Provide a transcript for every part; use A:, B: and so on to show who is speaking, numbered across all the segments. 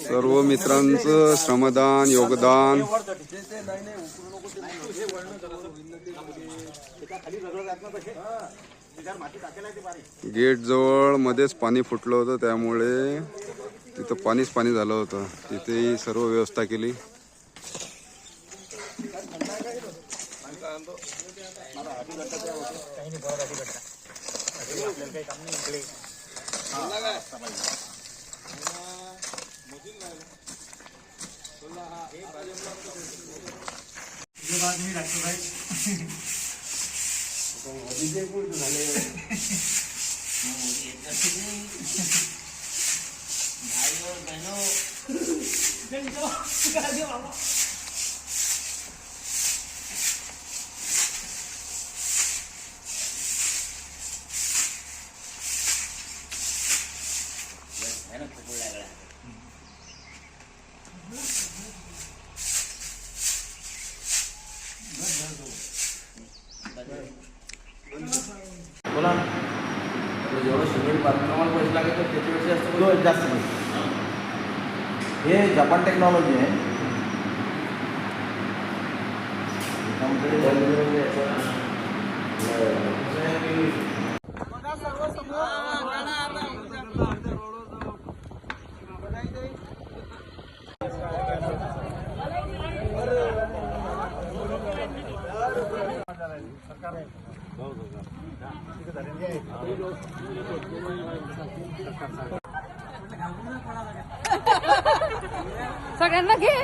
A: सर्व मित्रांचं श्रमदान योगदान गेट जवळ मध्येच पाणी फुटलं होतं, त्यामुळे तिथं पाणीच पाणी झालं होतं. तिथेही सर्व व्यवस्था केली.
B: बोला ना, जेवढं सिमेंट बांधकामाला पैसे लागेल तर त्याच्यापेक्षा जास्त पैसे. हे जपान टेक्नॉलॉजी आहे.
C: सगळ्यांना घे.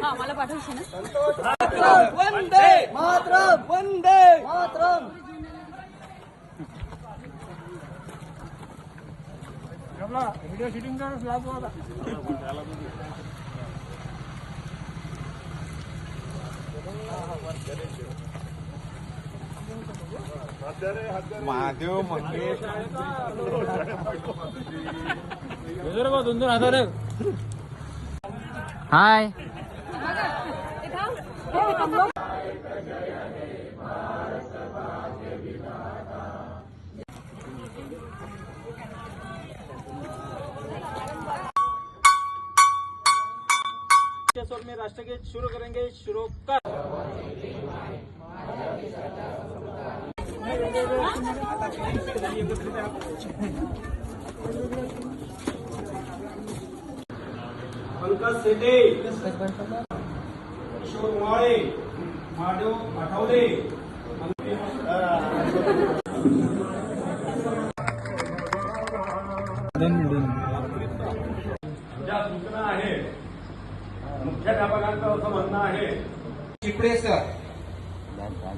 C: हा मला पाठवशील ना. वंदे मातरम, वंदे मातरम. Video shooting
B: Mahadev Mangesh
D: 2,000. हाय
E: में राष्ट्रगीत शुरू करेंगे. शुरू कर. पंकज सेटे, किशोर माळे, माधव आठवले. ज्या सूचना आहे मुख्याध्यापकांचं असं म्हणणं आहे.
F: चिपळे सर,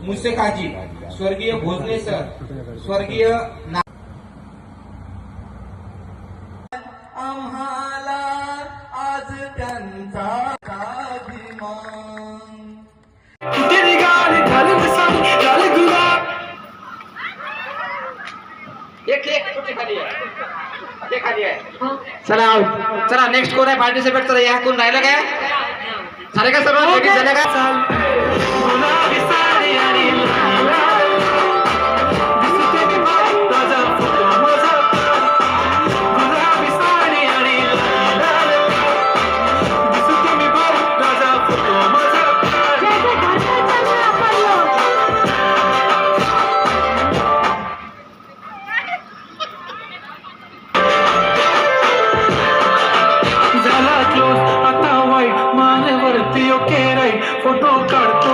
F: मुसे काजी, स्वर्गीय भोजने सर, स्वर्गीय आम्हाला आज त्यांचा चला चला नेक्स्ट कोण आहे पार्टिसिपेट. चला या कोण राहिलं काय झालं का सर्व झालं का.
G: फोटो काढतो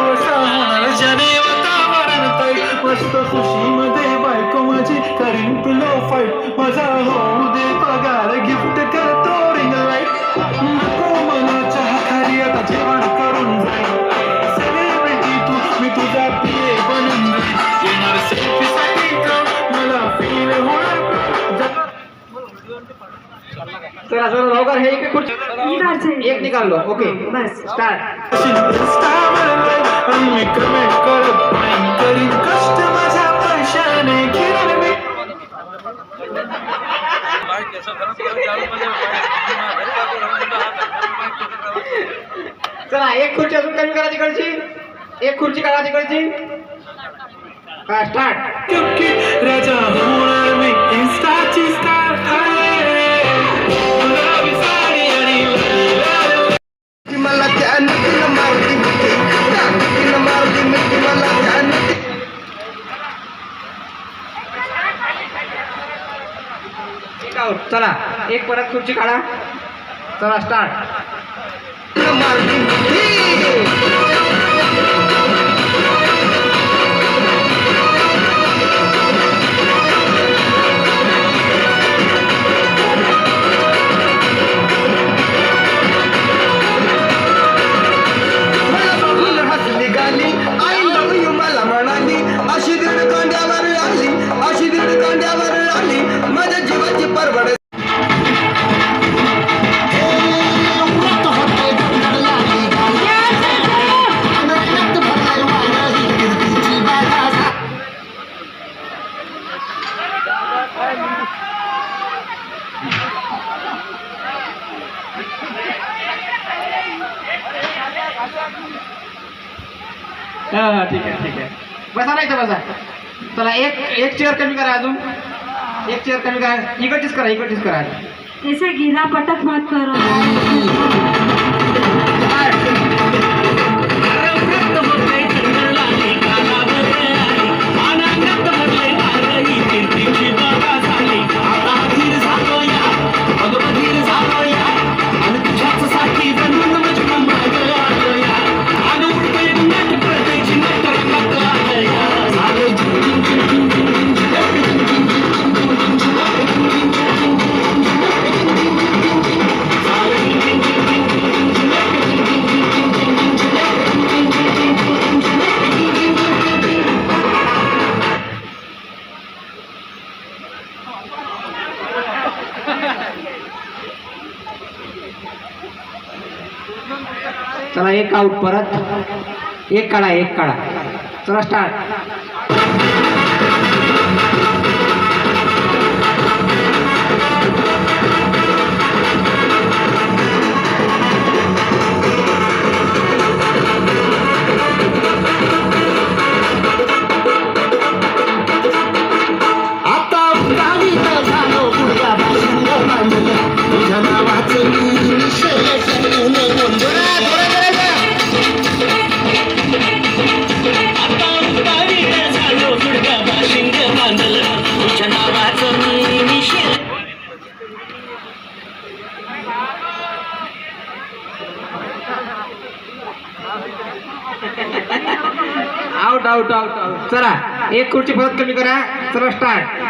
G: जने वातावरण ताई मस्त खुशी मध्ये बायको माझी करीन पिलो फाईट. माझा होऊ दे पगार गिफ्ट करतो रिंग लाईट. नको मला चहा खाली आता जेवण करून जाईल. सेलिब्रिटी तू मी तुझा पिये बनून जाईल. येणार सेल्फी साठी मला फील होणार.
F: चला लवकर हे इकडे खुर्ची एक निकाल लो. ओके
D: बस.
F: स्टार्ट.
G: मी कमी करत नाही करीन कष्ट माझ्या पैशाने किरण मी
F: चला एक खुर्ची अजून कमी करा तिकडची. एक खुर्ची काढा तिकडची. हा स्टार्ट.
G: क्योंकि राजा होणार मी इंस्टाची स्टार गुलाबी साडी आणि
B: मला त्या नदीला मारली मिठी, त्या नदीला मारली मिठी मला त्या नदी
F: एक आउट. चला एक परत खुर्ची काढा. चला स्टार्ट.
B: मारली मिठी. माझ्या जीवाची परवड
F: हा ठीक आहे ठीक आहे. बसा नाही तर बसा. चला एक एक चेअर कमी करा अजून. एक चेअर कमी करा. इकडचीच करा इकडचीच करा.
D: ऐसे गिरा पटक मत करो.
F: चला एक आउट. परत एक काढा एक काढा. चला स्टार्ट.
G: आता गावीत झालो गुडघा बाशिंग बांधलं तुझ्या नावाचं मी विषय करून गोंधळा थोडा करायचा. आता गावीत झालो गुडघा बाशिंग बांधलं तुझ्या नावाचं मी विषय.
F: Out out out out. चला एक खुर्ची परत कमी करा. चला स्टार्ट.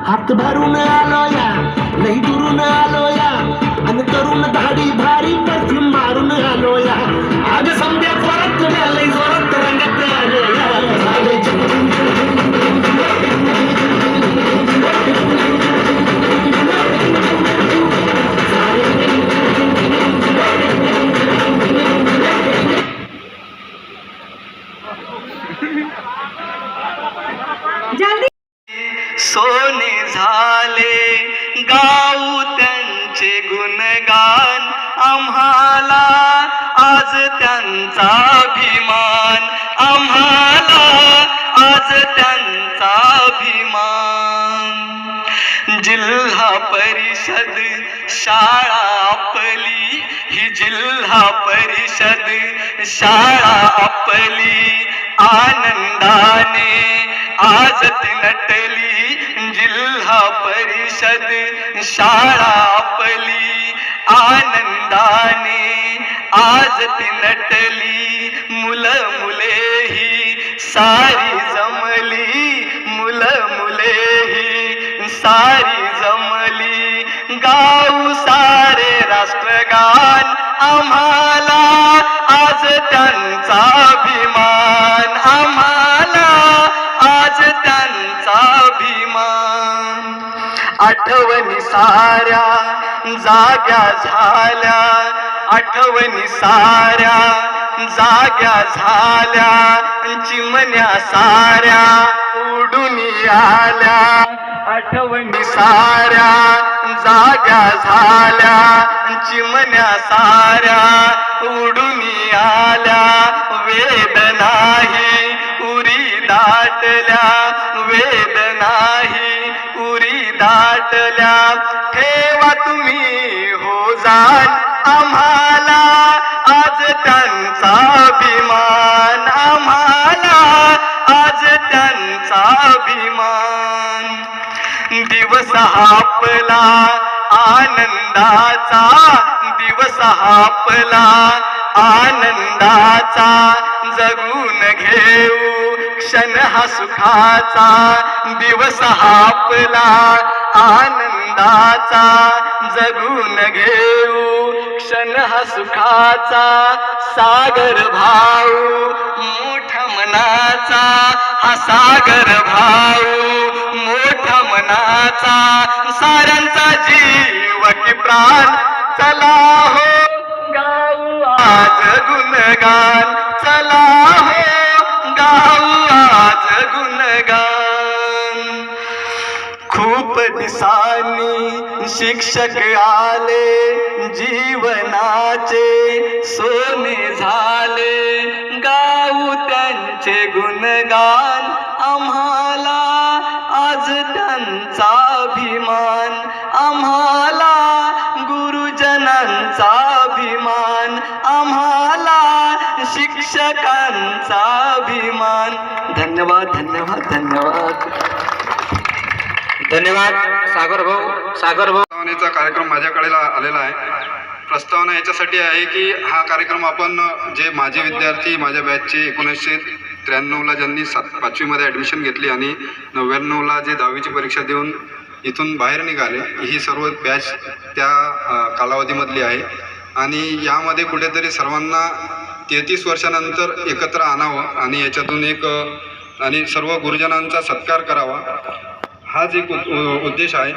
G: हात भरून आलो या लई दुरून आलो या आणि करून दाढी भारी परफ्यूम मारून आलो या. आज समजा परत लई जोरात रंगात आलो या. झाले
D: जल्दी.
G: सोने झाले गाऊ त्यांचे गुणगान आम्हाला आज त्यांचा अभिमान. आम्हाला आज त्यांचा अभिमान. जिल्हा परिषद शाळा आपली ही जिल्हा परिषद शाळा आपली आनंदाने आज ती नटली. जिल्हा परिषद शाळा आपली आनंदाने आज ती नटली. मुलं मुले ही सारी जमली. मुलं मुले ही सारी जमली. गाऊ सारे राष्ट्रगान आम्हाला आज त्यांचा अभिमान. आम्हाला आज त्यांचा अभिमान. आठवणी साऱ्या जाग्या झाल्या, आठवणी साऱ्या जाग्या झाल्या, चिमण्या साऱ्या उडून आल्या, आठवणी साऱ्या जाग्या झाल्या, चिमण्या साऱ्या उडून आल्या, वेद नाही उरी दाटल्या, वेद नाही उरी दाटल्या, ठेवा तुम्ही हो जाण आम्हाला आज त्यांचा अभिमान, आम्हाला आज त्यांचा अभिमान. दिवस आपला आनंदाचा, दिवस आपला आनंदाचा, जगून घेऊ क्षण हा सुखाचा, दिवस आपला आनंदाचा, जगून घेऊ क्षण हा सुखाचा. सागर भाऊ मोठ्या मनाचा, हा सागर भाऊ मोठ्या मनाचा, साऱ्यांचा जीव की प्राण, चला हो गाऊ आज गुणगान, चला हो गाऊ आज गुणगान. खूप दिसांनी शिक्षक आले, जीवनाचे सोने झाले, गाऊ त्यांचे गुणगान, आम्हाला आज त्यांचा अभिमान, आम्हाला गुरुजनांचा अभिमान, आम्हाला शिक्षकांचा अभिमान. धन्यवाद धन्यवाद धन्यवाद धन्यवाद. सागर भाऊ, सागर भाऊ.
A: प्रस्तावनेचा कार्यक्रम माझ्याकडे आलेला आहे. प्रस्तावना याच्यासाठी आहे की हा कार्यक्रम आपण जे माझे विद्यार्थी माझ्या बॅचचे 1993ला ज्यांनी 5वीमध्ये ॲडमिशन घेतली आणि 99ला जे 10वीची परीक्षा देऊन इथून बाहेर निघाले, ही सर्व बॅच त्या कालावधीमधली आहे. आणि यामध्ये कुठेतरी सर्वांना 33 वर्षानंतर एकत्र आणावं आणि याच्यातून एक आणि सर्व गुरुजनांचा सत्कार करावा, हाच एक उद्देश आहे.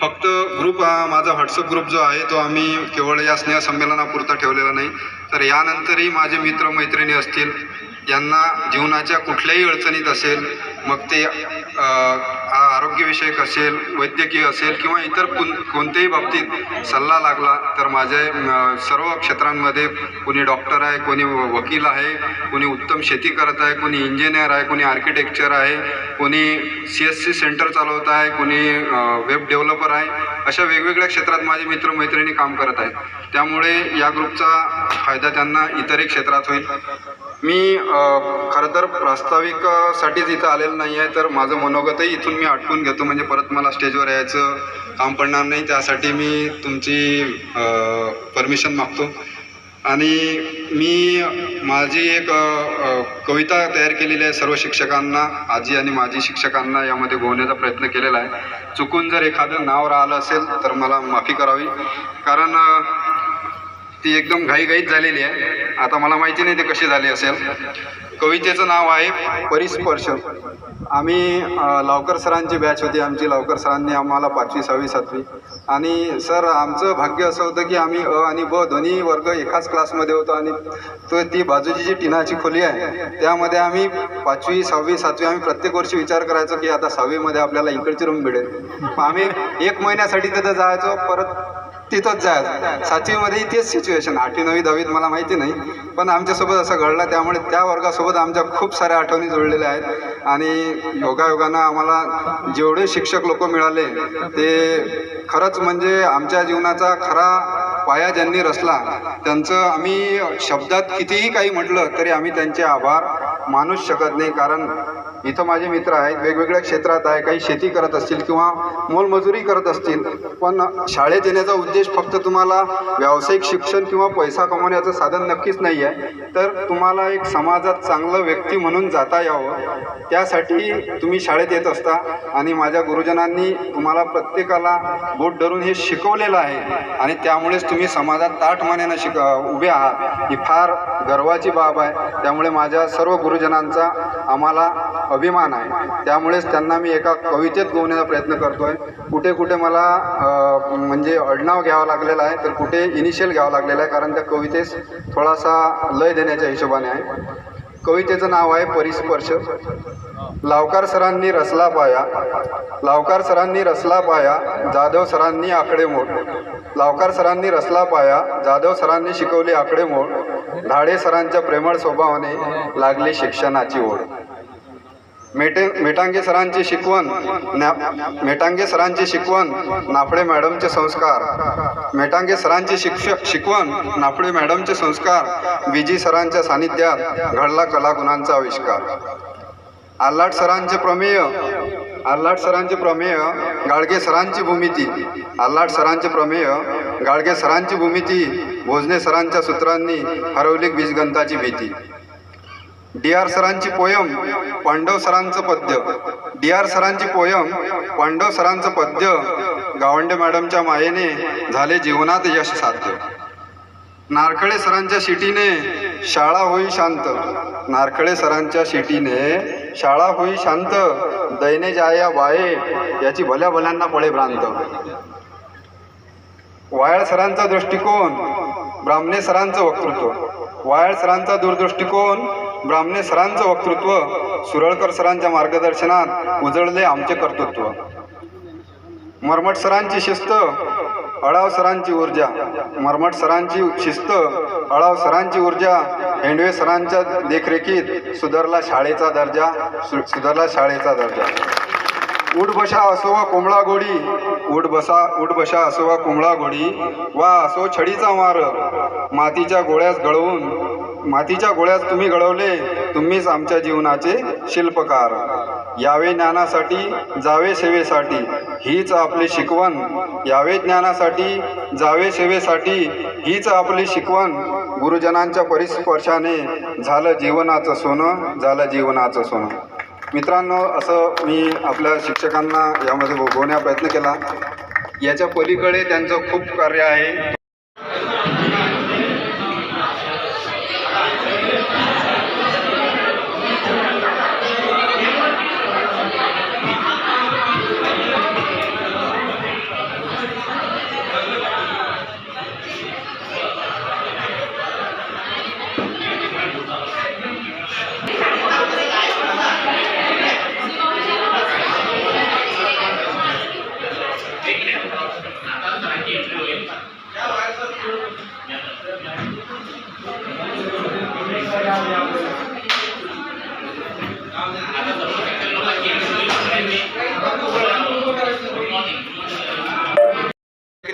A: फक्त ग्रुप माझा व्हॉट्सअप ग्रुप जो आहे तो आम्ही केवळ या स्नेहसंमेलनापुरता ठेवलेला नाही, तर यानंतरही माझे मित्रमैत्रिणी असतील, यांना जीवनाच्या कुठल्याही अडचणीत असेल, मग ते आरोग्यविषयक असेल, वैद्यकीय असेल किंवा इतर कोणत्याही बाबतीत सल्ला लागला तर माझे सर्व क्षेत्रांमध्ये कोणी डॉक्टर आहे, कोणी वकील आहे, कोणी उत्तम शेती करत आहे, कोणी इंजिनियर आहे, कोणी आर्किटेक्चर आहे, कोणी CSC सेंटर चालवत आहे, कोणी वेब डेव्हलपर आहे, अशा वेगवेगळ्या क्षेत्रात माझे मित्रमैत्रिणी काम करत आहेत. त्यामुळे या ग्रुपचा फायदा त्यांना इतरही क्षेत्रात होईल. मी खरं तर प्रास्ताविकसाठीच इथं आलेलं नाही आहे, तर माझं मनोगतही इथून मी आटपून घेतो, म्हणजे परत मला स्टेजवर यायचं काम पडणार नाही. त्यासाठी मी तुमची परमिशन मागतो. आणि मी माझी एक कविता तयार केलेली आहे. सर्व शिक्षकांना, आजी आणि माजी शिक्षकांना यामध्ये गोवण्याचा प्रयत्न केलेला आहे. चुकून जर एखादं नाव राहिलं असेल तर मला माफी करावी, कारण ती एकदम घाईघाईत झालेली आहे. आता मला माहिती नाही ते कशी झाली असेल. कवितेचं नाव आहे परिस्पर्श. आम्ही लावकर सरांची बॅच होती आमची. लावकर सरांनी आम्हाला 5वी 6वी 7वी आणि सर आमचं भाग्य असं होतं की आम्ही अ आणि ब दोन्ही वर्ग एकाच क्लासमध्ये होतो आणि ती बाजूची जी टिनाची खोली आहे त्यामध्ये आम्ही 5वी 6वी 7वी आम्ही प्रत्येक वर्षी विचार करायचो की आता 6वीमध्ये आपल्याला इकडची रूम मिळेल. आम्ही 1 महिन्यासाठी तिथं जायचो, परत तिथंच जायचं. 7वीमध्येही तेच सिच्युएशन. 8वी 9वी 10वीत मला माहिती नाही, पण आमच्यासोबत असं घडलं. त्यामुळे त्या वर्गासोबत आमच्या खूप साऱ्या आठवणी जुळलेल्या आहेत. आणि योगायोगानं आम्हाला जेवढे शिक्षक लोक मिळाले ते खरंच म्हणजे आमच्या जीवनाचा खरा पाया ज्यांनी रचला, त्यांचं आम्ही शब्दात कितीही काही म्हटलं तरी आम्ही त्यांचे आभार मानूच शकत नाही. कारण इथं माझे मित्र आहेत, वेगवेगळ्या क्षेत्रात आहे, काही शेती करत असतील किंवा मोलमजुरी करत असतील, पण शाळेत येण्याचा उद्देश फक्त तुम्हाला व्यावसायिक शिक्षण किंवा पैसा कमवण्याचं साधन नक्कीच नाही आहे, तर तुम्हाला एक समाजात चांगलं व्यक्ती म्हणून जाता यावं त्यासाठी तुम्ही शाळेत येत असता. आणि माझ्या गुरुजनांनी तुम्हाला प्रत्येकाला बोट धरून हे शिकवलेलं आहे आणि त्यामुळेच तुम्ही समाजात ताठमानेनं उभे आहात. ही फार गर्वाची बाब आहे. त्यामुळे माझ्या सर्व गुरुजनांचा आम्हाला अभिमान आहे. त्यामुळेच त्यांना मी एका कवितेत गोवण्याचा प्रयत्न करतो आहे. कुठे कुठे मला म्हणजे आडनाव घ्यावं लागलेलं आहे, तर कुठे इनिशियल घ्यावं लागलेलं आहे, कारण त्या कवितेस थोडासा लय देण्याच्या हिशोबाने आहे. कवितेचं नाव आहे परिस्पर्श. लावकार सरांनी रचला पाया, लावकार सरांनी रचला पाया, जाधव सरांनी आकडेमोड. लावकार सरांनी रचला पाया, जाधव सरांनी शिकवली आकडेमोड. धाडे सरांच्या प्रेमळ स्वभावाने लागली शिक्षणाची ओढ. मेटांगे सरांची शिकवण, मेटांगे सरांची शिकवण, नाफडे मॅडमचे संस्कार. मेटांगे सरांची शिकवण, नाफडे मॅडमचे संस्कार. बीजी सरांच्या सानिध्यात घडला कलागुणांचा आविष्कार. आल्हाट सरांचे प्रमेय, आल्हाट सरांचे प्रमेय, गाडगे सरांची भूमिती. आल्हाट सरांचे प्रमेय, गाडगे सरांची भूमिती. भोजने सरांच्या सूत्रांनी हरवली बीजगंताची भीती. डी.आर. सरांची पोयम, पांडव सरांचं पद्य. डी.आर. सरांची पोयम, पांडव सरांचं पद्य. गावंडे मॅडमच्या मायेने झाले जीवनात यश साध्य. नारखळे सरांच्या शिटीने शाळा होई शांत. नारखळे सरांच्या शिटीने शाळा होई शांत. दैने जाया बाये याची भल्या भल्यांना पळे भ्रांत. वायाळ सरांचा दृष्टिकोन, ब्राह्मणे सरांचं वक्तृत्व. वायाळ सरांचा दूरदृष्टिकोन, ब्राह्मणे सरांचं वक्तृत्व. सुरळकर सरांच्या मार्गदर्शनात उजळले आमचे कर्तृत्व. मरमट सरांची शिस्त, अळाव सरांची ऊर्जा. मरमट सरांची शिस्त, अळाव सरांची ऊर्जा. हेंडवे सरांच्या देखरेखीत सुधारला शाळेचा दर्जा, सुधारला शाळेचा दर्जा. उठ बशा असो वा कोंबळा गोडी, उठ बशा असो वा कोंबळा गोडी. वा असो छडीचा मार, मातीच्या गोळ्यास गळवून, मातीच्या गोळ्यात तुम्ही घडवले, तुम्हीच आमच्या जीवनाचे शिल्पकार. यावे ज्ञानासाठी जावे सेवेसाठी, हीच आपली शिकवण. यावे ज्ञानासाठी जावे सेवेसाठी, हीच आपली शिकवण. गुरुजनांच्या परिस्पर्शाने झालं जीवनाचं सोनं, झालं जीवनाचं सोनं. मित्रांनो, असं मी आपल्या शिक्षकांना यामध्ये बोलवण्याचा प्रयत्न केला. याच्या पलीकडे त्यांचं खूप कार्य आहे.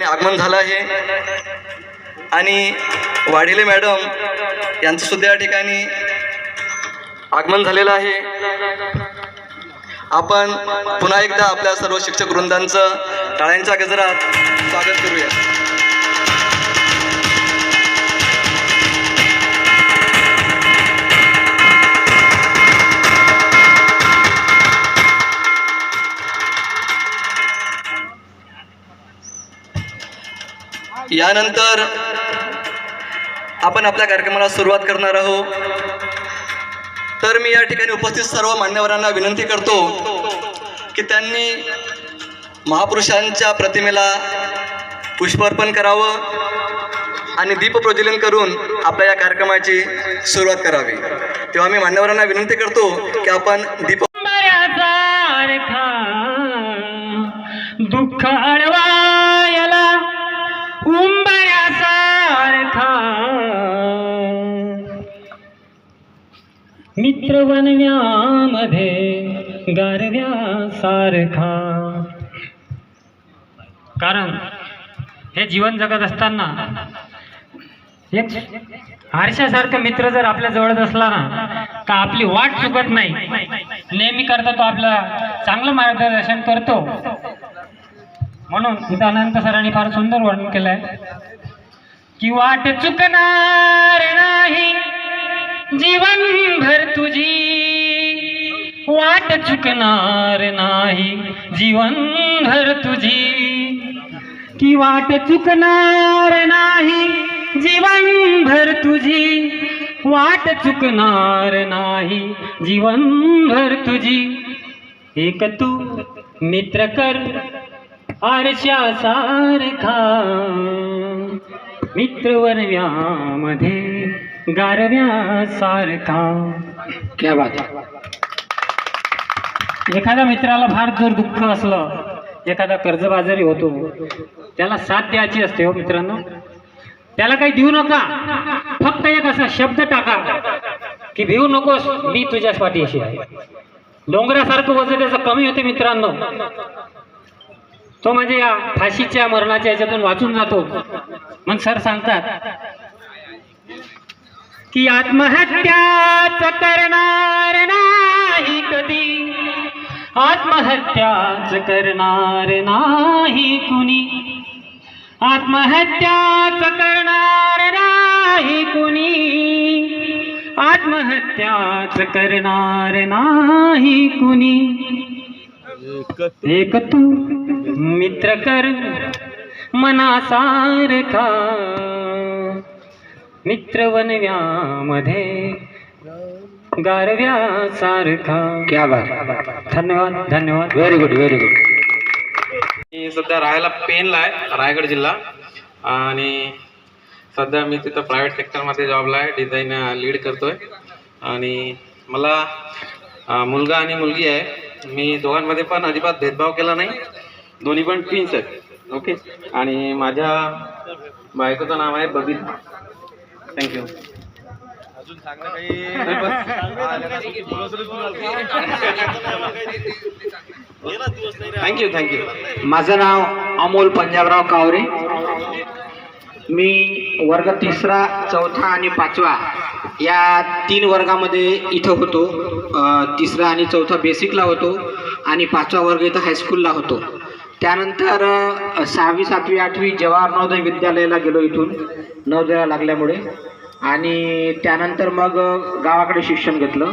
H: आगमन झालं आहे आणि वाढिले मॅडम यांचं सुद्धा या ठिकाणी आगमन झालेलं आहे. आपण पुन्हा एकदा आपल्या सर्व शिक्षक वृंदांचं टाळ्यांच्या गजरात स्वागत करूया. यानंतर आपण आपल्या कार्यक्रमाला सुरुवात करणार आहोत. तर मी या ठिकाणी उपस्थित सर्व मान्यवरांना विनंती करतो की त्यांनी महापुरुषांच्या प्रतिमेला पुष्पार्पण करावं आणि दीपप्रज्वलन करून आपल्या या कार्यक्रमाची सुरुवात करावी. तेव्हा मी मान्यवरांना विनंती करतो की आपण दीप
E: दुःख अडवायला उंबऱ्यासारखा मित्र बनव्यामध्ये गारव्यासारखा. कारण हे जीवन जगत असताना एक आरशासारखा मित्र जर आपल्या जवळ असला ना तर आपली वाट चुकत नाही. नेहमी करता तो आपला चांगलं मार्गदर्शन करतो. म्हणून इथं अनंत सरांनी फार सुंदर वर्णन केलं आहे की वाट चुकणार नाही जीवनभर तुझी, वाट चुकणार नाही जीवनभर तुझी, की वाट चुकणार नाही जीवनभर तुझी, वाट चुकणार नाही जीवनभर तुझी. एक तू मित्र कर आरशासारखा, मित्र वनव्यामध्ये गारव्यासारखा. क्या बात आहे. एखाद्या मित्राला फार जर दुःख असलं, एखादा कर्जबाजारी होतो, त्याला साथ द्यायची असते हो मित्रांनो. त्याला काही देऊ नका, फक्त एक असा शब्द टाका की भिवू नकोस, मी तुझ्या पाठीशी आहे. डोंगरासारखं वजन त्याचं कमी होते मित्रांनो. तो म्हणजे या फाशीच्या मरणाच्या याच्यातून वाचून जातो. मग सर सांगतात की आत्महत्याच करणार नाही कधी, आत्महत्याच करणार नाही कुणी, आत्महत्याच करणार नाही कुणी, आत्महत्याच करणार नाही कुणी. एक तू मित्र कर मनासारखा, मित्र वनव्यामध्ये गारव्यासारखा. क्या बात. धन्यवाद धन्यवाद. Very good very good.
B: मी सध्या राहायला पेनला आहे, रायगड जिल्हा. आणि सध्या मी तिथं प्रायव्हेट सेक्टरमध्ये जॉबला आहे, डिझाईन लीड करतोय. आणि मला मुलगा आणि मुलगी आहे. मी दोघांमध्ये पण अजिबात भेदभाव केला नाही, दोन्ही पण ट्विन्स आहेत. ओके. आणि माझ्या बायकोचं नाव आहे बबीता. थँक्यू. Thank you thank you.
F: माझं नाव अमोल पंजाबराव कावरे. मी वर्ग 3रा, 4था आणि 5वा या 3 वर्गामध्ये इथं होतो. 3रा आणि 4था बेसिकला होतो आणि 5वा वर्ग इथं हायस्कूलला होतो. त्यानंतर 6वी, 7वी, 8वी जवाहर नवोदय विद्यालयाला गेलो इथून नवोदयाला लागल्यामुळे. आणि त्यानंतर मग गावाकडे शिक्षण घेतलं.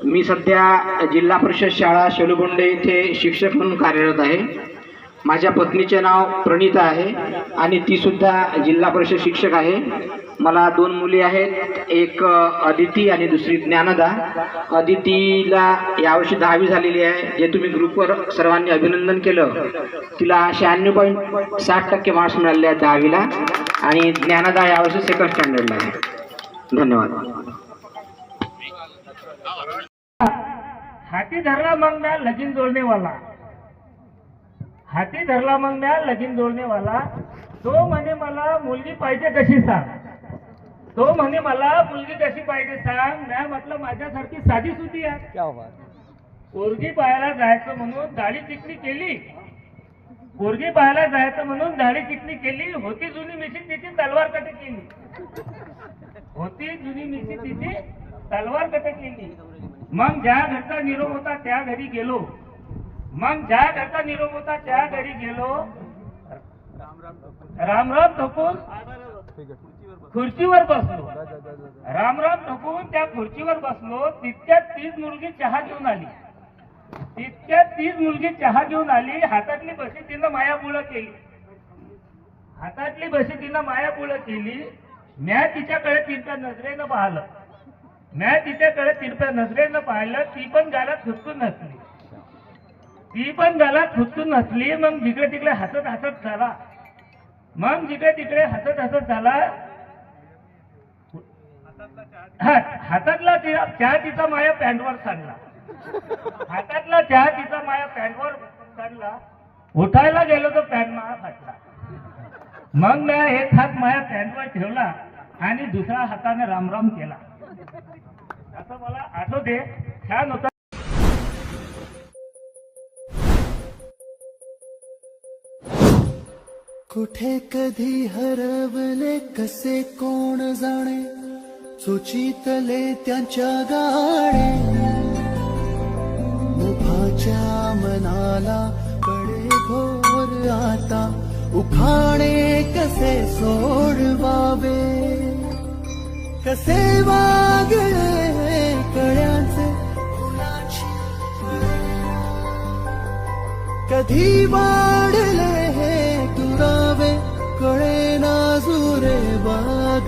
F: मी सध्या जिल्हा परिषद शाळा शेलुबोंडे येथे शिक्षक म्हणून कार्यरत आहे. माझ्या पत्नीचे नाव प्रणिता आहे आणि तीसुद्धा जिल्हा परिषद शिक्षक आहे. मला 2 मुली आहेत, एक अदिती आणि दुसरी ज्ञानदा. अदितीला यावर्षी 10वी झालेली आहे, जे तुम्ही ग्रुपवर सर्वांनी अभिनंदन केलं. तिला 96.60% मार्क्स मिळाले आहेत 10वीला. आणि ज्ञानदा यावर्षी 2nd स्टँडर्डला आहे. धन्यवाद.
C: हाती धरला मग म्या लगीन जोडणे वाला, हाती धरला मग म्या लगीन जोडणे वाला. तो म्हणे मला मुलगी पाहिजे कशी सांग, तो म्हणे मला मुलगी कशी पाहिजे सांग. म्या म्हटलं माझ्यासारखी साधी सुधी आहे. पोरगी पाहायला जायचं म्हणून दाढी चिकनी केली, पोरगी पाहायला जायचं म्हणून दाढी चिकनी केली. होती जुनी मिशी तिची तलवार कट केली, होती जुनी मिशी तिची तलवार कट केली. मग ज्या घरचा निरोप होता त्या घरी गेलो, मग ज्या घरचा निरोप होता त्या घरी गेलो. राम राम ठोकून खुर्चीवर बसलो, राम राम ठोकून त्या खुर्चीवर बसलो. तितक्यात तीच मुलगी चहा घेऊन आली, तितक्यात तीच मुलगी चहा घेऊन आली. हातातली बशी तिनं मायापुळं केली, हातातली बशी तिनं मायापुळं केली. म्या तिच्याकडे तिरप्या नजरेनं पाहिलं, म्या तिच्याकडे तिरप्या नजरेनं पाहिलं. ती पण गालात खुचकून नसली, ती पण गालात खुचकून नसली. मग जिकडे तिकडे हसत हसत झाला, मग जिकडे तिकडे हसत हसत झाला. हातातला चहा तिचा माया पॅन्टवर सांडला, हातातला चहा तिचा माया पॅन्टवर सांडला. उठायला गेलो तर पॅन्ट माया फाटला. मग मी एक हात माया पॅन्टवर ठेवला आणि दुसऱ्या हाताने रामराम केला. असं मला आठवते. छान होता.
G: कुठे कधी हरवले कसे कोण जाणे, सुचितले त्यांच्या गाणे. मुभाच्या मनाला पडे घोर आता, उखाणे कसे सोडवावे, कसे वागले कळ्यांचे फुलाची. कधी वाढले हे दुरावे, कळे नाजुरे बाग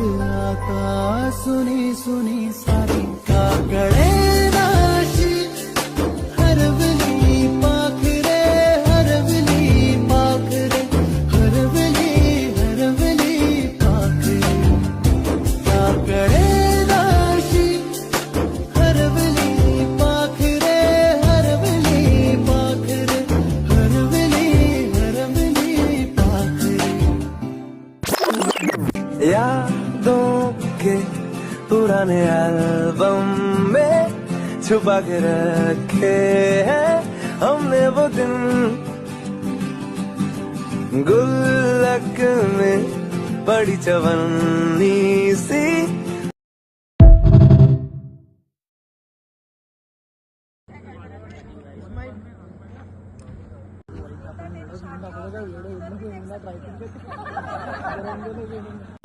G: सुनी सुनी सारी काकडे नाशी हरवली पाखरे हरवली पाखरे हरवली हरवली पाखरे काकडे नाशी हरवली पाखरे हरवली पाखरे हरवली हरवली पाखरे यादों के पुराने एल्बम में छुपा के रखे हैं हमने वो दिन गुल्लक में बड़ी चवन्नी सी
I: ट्राय